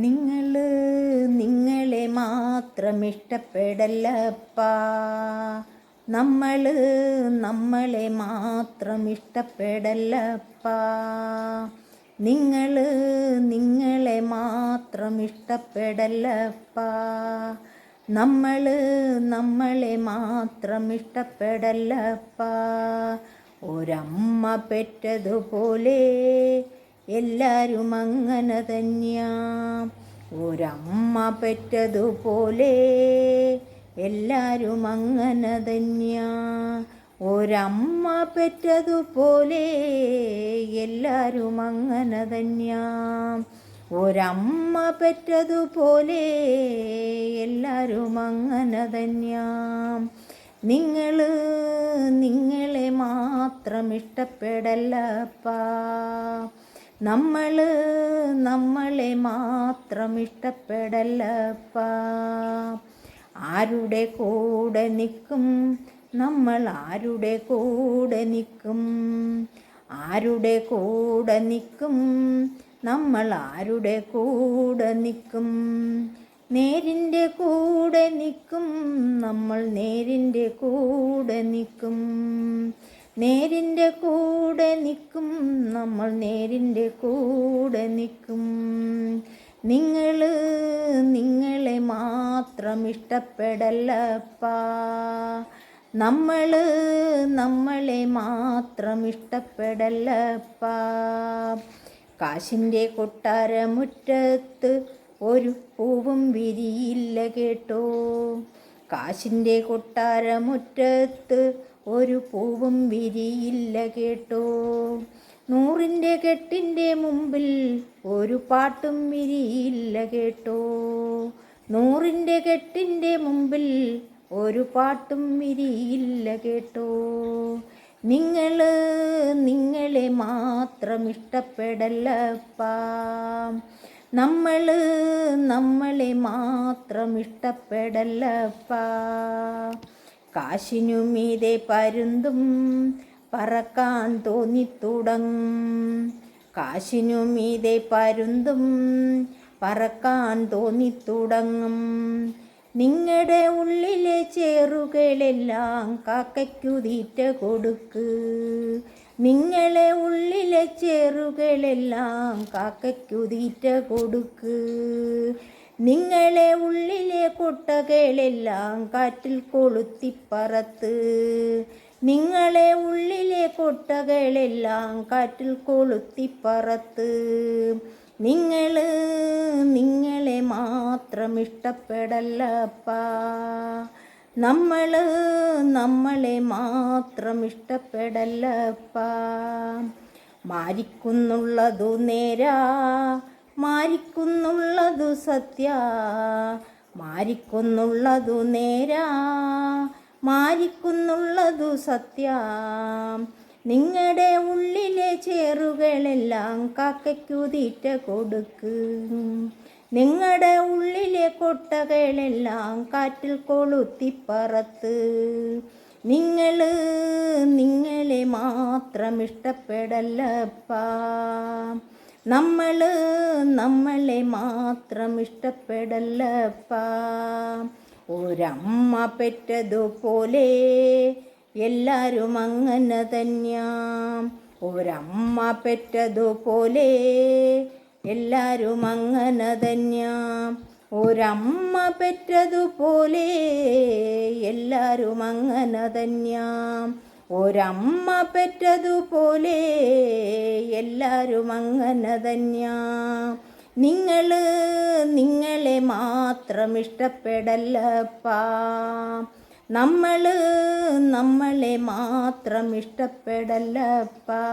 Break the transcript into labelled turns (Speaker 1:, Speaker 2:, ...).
Speaker 1: നിങ്ങളെ മാത്രം ഇഷ്ടപ്പെടല്ലപ്പാ. നമ്മളെ മാത്രം ഇഷ്ടപ്പെടല്ലപ്പാ. നിങ്ങളെ മാത്രം ഇഷ്ടപ്പെടല്ലപ്പാ. നമ്മളെ മാത്രം ഇഷ്ടപ്പെടല്ലപ്പാ. ഒരമ്മ പെറ്റതുപോലെ എല്ലാരും അങ്ങനെ തന്നെയാ. ഒരമ്മ പെറ്റതുപോലെ എല്ലാരും അങ്ങനെ തന്നെയാ. ഒരമ്മ പെറ്റതുപോലെ എല്ലാരും അങ്ങനെ തന്നെയാ. ഒരമ്മ പെറ്റതുപോലെ എല്ലാരും അങ്ങനെ തന്നെയാ. നിങ്ങളെ മാത്രം ഇഷ്ടപ്പെടല്ലപ്പാ. നമ്മളെ മാത്രം ഇഷ്ടപ്പെടല്ലപ്പാ. ആരുടെ കൂടെ നിൽക്കും നമ്മൾ, ആരുടെ കൂടെ നിൽക്കും? ആരുടെ കൂടെ നിൽക്കും നമ്മൾ, ആരുടെ കൂടെ നിൽക്കും? നേരിൻ്റെ കൂടെ നിൽക്കും നമ്മൾ, നേരിൻ്റെ കൂടെ നിൽക്കും. നേരിൻ്റെ കൂടെ നിൽക്കും നമ്മൾ, നേരിൻ്റെ കൂടെ നിൽക്കും. നിങ്ങളെ മാത്രം ഇഷ്ടപ്പെടല്ലപ്പാ. നമ്മളെ മാത്രം ഇഷ്ടപ്പെടല്ലപ്പാ. കാശിൻ്റെ കൊട്ടാരമുറ്റത്ത് ഒരു പൂവും വിരിയില്ല കേട്ടോ. കാശിൻ്റെ കൊട്ടാരമുറ്റത്ത് ഒരു പൂവും വിരിയില്ല കേട്ടോ. നൂറിൻ്റെ കെട്ടിൻ്റെ മുമ്പിൽ ഒരു പാട്ടും വിരിയില്ല കേട്ടോ. നൂറിൻ്റെ കെട്ടിൻ്റെ മുമ്പിൽ ഒരു പാട്ടും വിരിയില്ല കേട്ടോ. നിങ്ങളെ മാത്രം ഇഷ്ടപ്പെടല്ലപ്പാ. നമ്മളെ മാത്രം ഇഷ്ടപ്പെടല്ലപ്പാ. കാശിനു മീതെ പരുന്തും പറക്കാൻ തോന്നിത്തുടങ്ങും. കാശിനു മീതെ പരുന്തും പറക്കാൻ തോന്നിത്തുടങ്ങും. നിങ്ങളുടെ ഉള്ളിലെ ചേറുകളെല്ലാം കാക്കയ്ക്കു തീറ്റ കൊടുക്ക്. നിങ്ങളെ ഉള്ളിലെ ചേറുകളെല്ലാം കാക്കയ്ക്കു തീറ്റ കൊടുക്ക്. നിങ്ങളെ ഉള്ളിലെ കൊട്ടകളെല്ലാം കാറ്റിൽ കൊളുത്തിപ്പറത്ത്. നിങ്ങളെ ഉള്ളിലെ കൊട്ടകളെല്ലാം കാറ്റിൽ കൊളുത്തിപ്പറത്ത്. നിങ്ങളെ മാത്രം ഇഷ്ടപ്പെടല്ലപ്പാ. നമ്മളെ മാത്രം ഇഷ്ടപ്പെടല്ലപ്പാ. മാരിക്കുന്നുള്ളതു നേരാ, മാരിക്കുന്നുള്ളതു സത്യ. മാരിക്കുന്നുള്ളതു നേരാ, മാരിക്കുന്നുള്ളതു സത്യ. നിങ്ങളുടെ ഉള്ളിലെ ചേറുകളെല്ലാം കാക്കയ്ക്കു തീറ്റ കൊടുക്ക്. നിങ്ങളുടെ ഉള്ളിലെ കൊട്ടകളെല്ലാം കാറ്റിൽ കൊളുത്തിപ്പറത്ത്. നിങ്ങളെ മാത്രം ഇഷ്ടപ്പെടല്ലപ്പാ. നമ്മളെ മാത്രം ഇഷ്ടപ്പെടല്ലപ്പാ. ഒരമ്മ പെറ്റതുപോലെ എല്ലാരും അങ്ങനെ തന്നെയാ. ഒരമ്മ പെറ്റതുപോലെ എല്ലാരും അങ്ങനെ തന്നെയാ. ഒരമ്മ പെറ്റതുപോലെ എല്ലാരും അങ്ങനെ തന്നെയാ. ഒരമ്മ പെറ്റതുപോലെ എല്ലാരും അങ്ങനെ തന്നെയാ. നിങ്ങളെ മാത്രം ഇഷ്ടപ്പെടല്ലപ്പാ. നമ്മളെ മാത്രം ഇഷ്ടപ്പെടല്ലപ്പാ.